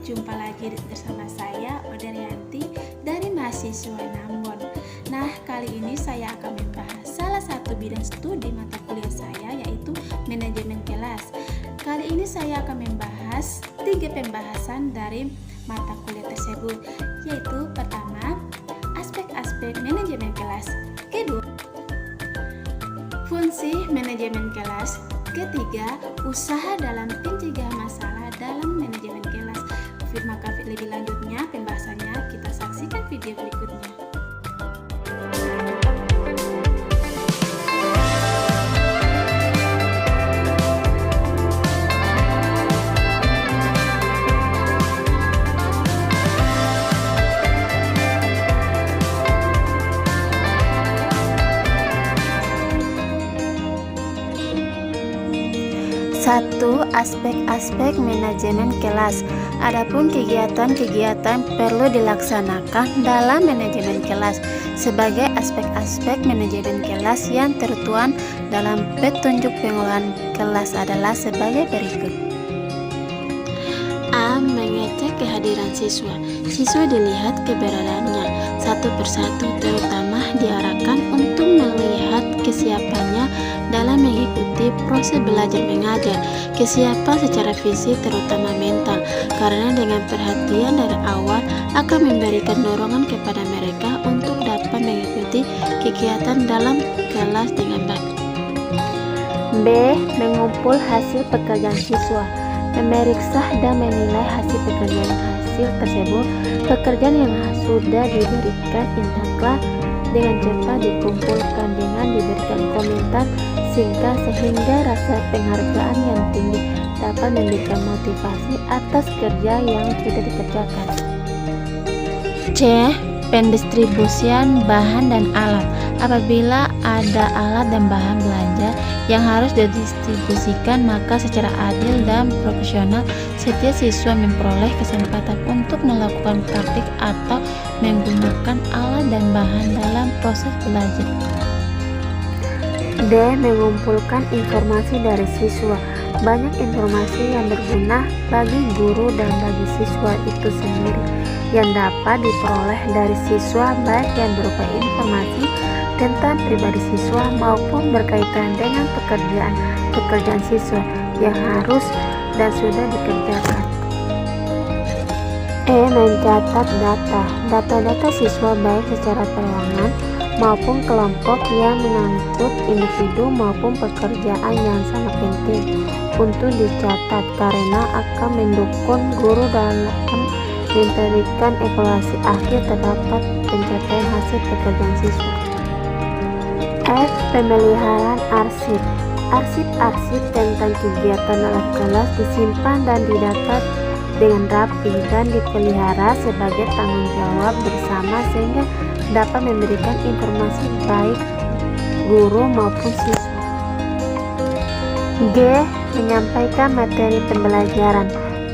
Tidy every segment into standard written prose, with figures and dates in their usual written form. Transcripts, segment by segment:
jumpa lagi bersama saya Oderianti dari mahasiswa Nambon. Nah, kali ini saya akan membahas salah satu bidang studi mata kuliah saya, yaitu manajemen kelas. Kali ini saya akan membahas 3 pembahasan dari mata kuliah tersebut, yaitu pertama, aspek-aspek manajemen kelas. Kedua, fungsi manajemen kelas. Ketiga, usaha dalam pencegahan masalah dalam manajemen kelas. Maka lebih lanjutnya pembahasannya kita saksikan video berikutnya. Satu, aspek-aspek manajemen kelas. Adapun kegiatan-kegiatan perlu dilaksanakan dalam manajemen kelas sebagai aspek-aspek manajemen kelas yang tertuang dalam petunjuk pengelolaan kelas adalah sebagai berikut. A. Mengecek kehadiran siswa. Siswa dilihat keberadaannya satu persatu, terutama diarahkan untuk melihat kesiapannya dalam mengikuti proses belajar mengajar, kesiapan secara fisik terutama mental, karena dengan perhatian dari awal akan memberikan dorongan kepada mereka untuk dapat mengikuti kegiatan dalam kelas dengan baik. B. Mengumpul hasil pekerjaan siswa. Memeriksa dan menilai hasil tersebut. Pekerjaan yang sudah diberikan indahlah dengan cepat dikumpulkan dengan diberikan komentar singkat sehingga rasa penghargaan yang tinggi dapat memberikan motivasi atas kerja yang sudah dikerjakan. C. Pendistribusian bahan dan alat. Apabila ada alat dan bahan belajar yang harus didistribusikan, maka secara adil dan profesional setiap siswa memperoleh kesempatan untuk melakukan praktik atau menggunakan alat dan bahan dalam proses belajar. D. Mengumpulkan informasi dari siswa. Banyak informasi yang berguna bagi guru dan bagi siswa itu sendiri yang dapat diperoleh dari siswa, baik yang berupa informasi tentang pribadi siswa maupun berkaitan dengan pekerjaan siswa yang harus dan sudah dikerjakan. E. Mencatat data. Data-data siswa baik secara perorangan maupun kelompok yang mengangkut individu maupun pekerjaan yang sangat penting untuk dicatat karena akan mendukung guru dalam memberikan evaluasi akhir terdapat pencapaian hasil pekerjaan siswa. F. Pemeliharaan arsip. Arsip-arsip tentang kegiatan dalam kelas disimpan dan didata dengan rapi dan dipelihara sebagai tanggung jawab bersama sehingga dapat memberikan informasi baik guru maupun siswa. G. Menyampaikan materi pembelajaran.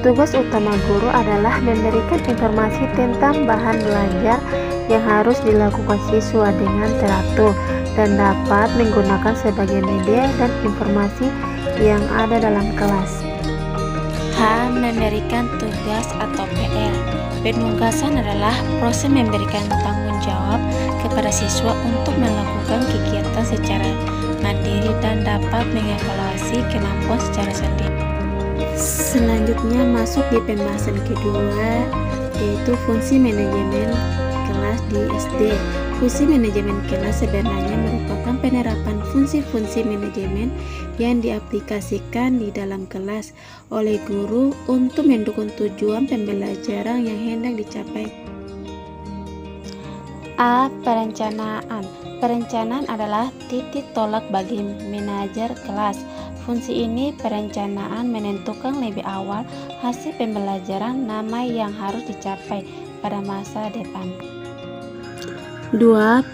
Tugas utama guru adalah memberikan informasi tentang bahan belajar yang harus dilakukan siswa dengan teratur dan dapat menggunakan sebagai media dan informasi yang ada dalam kelas. H. Memberikan tugas atau PR. Penugasan adalah proses memberikan tanggung jawab kepada siswa untuk melakukan kegiatan secara mandiri dan dapat mengevaluasi kemampuan secara sendiri. Selanjutnya masuk di pembahasan kedua, yaitu fungsi manajemen kelas di SD. Fungsi manajemen kelas sebenarnya merupakan penerapan fungsi-fungsi manajemen yang diaplikasikan di dalam kelas oleh guru untuk mendukung tujuan pembelajaran yang hendak dicapai. A. Perencanaan. Perencanaan adalah titik tolak bagi manajer kelas. Fungsi ini perencanaan menentukan lebih awal hasil pembelajaran nama yang harus dicapai pada masa depan. 2.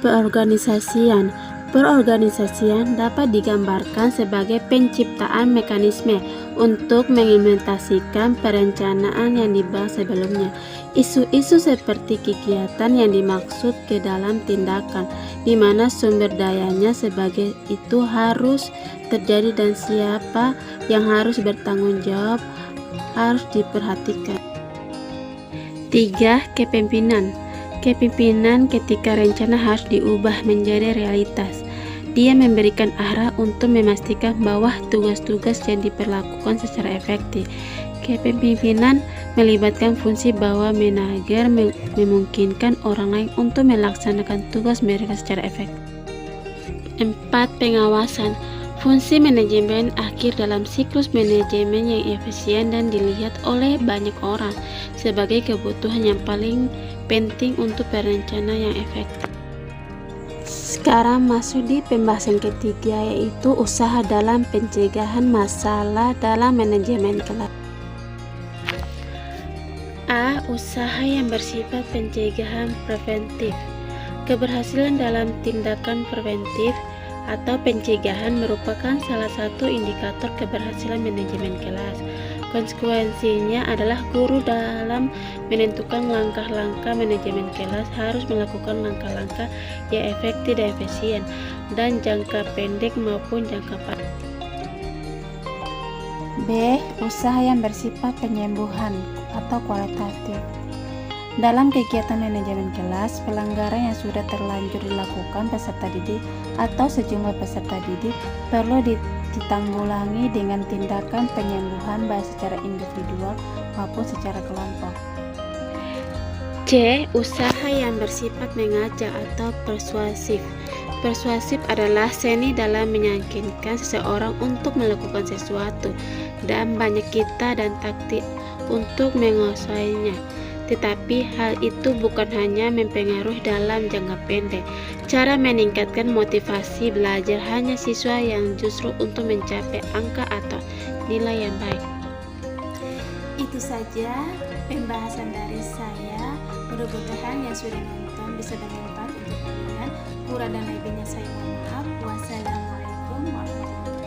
Perorganisasian. Perorganisasian dapat digambarkan sebagai penciptaan mekanisme untuk mengimplementasikan perencanaan yang dibahas sebelumnya. Isu-isu seperti kegiatan yang dimaksud ke dalam tindakan, di mana sumber dayanya sebagai itu harus terjadi dan siapa yang harus bertanggung jawab harus diperhatikan. 3. Kepemimpinan. Kepemimpinan ketika rencana harus diubah menjadi realitas. Dia memberikan arah untuk memastikan bahwa tugas-tugas yang diperlakukan secara efektif. Kepemimpinan melibatkan fungsi bahwa manajer memungkinkan orang lain untuk melaksanakan tugas mereka secara efektif. 4. Pengawasan. Fungsi manajemen akhir dalam siklus manajemen yang efisien dan dilihat oleh banyak orang sebagai kebutuhan yang paling penting untuk perencanaan yang efektif. Sekarang masuk di pembahasan ketiga, yaitu usaha dalam pencegahan masalah dalam manajemen kelas. A. Usaha yang bersifat pencegahan preventif. Keberhasilan dalam tindakan preventif atau pencegahan merupakan salah satu indikator keberhasilan manajemen kelas. Konsekuensinya adalah guru dalam menentukan langkah-langkah manajemen kelas harus melakukan langkah-langkah yang efektif dan efisien dan jangka pendek maupun jangka panjang. B. Usaha yang bersifat penyembuhan atau kualitatif. Dalam kegiatan manajemen kelas, pelanggaran yang sudah terlanjur dilakukan peserta didik atau sejumlah peserta didik perlu ditanggulangi dengan tindakan penyembuhan baik secara individual maupun secara kelompok. C. Usaha yang bersifat mengajak atau persuasif. Persuasif adalah seni dalam meyakinkan seseorang untuk melakukan sesuatu, dan banyak kita dan taktik untuk menguasainya. Tetapi hal itu bukan hanya mempengaruhi dalam jangka pendek. Cara meningkatkan motivasi belajar hanya siswa yang justru untuk mencapai angka atau nilai yang baik. Itu saja pembahasan dari saya. Mudah-mudahan yang sudah nonton bisa bermanfaat untuk kalian. Kurang dan lebihnya saya mohon maaf. Wassalamualaikum warahmatullahi wabarakatuh.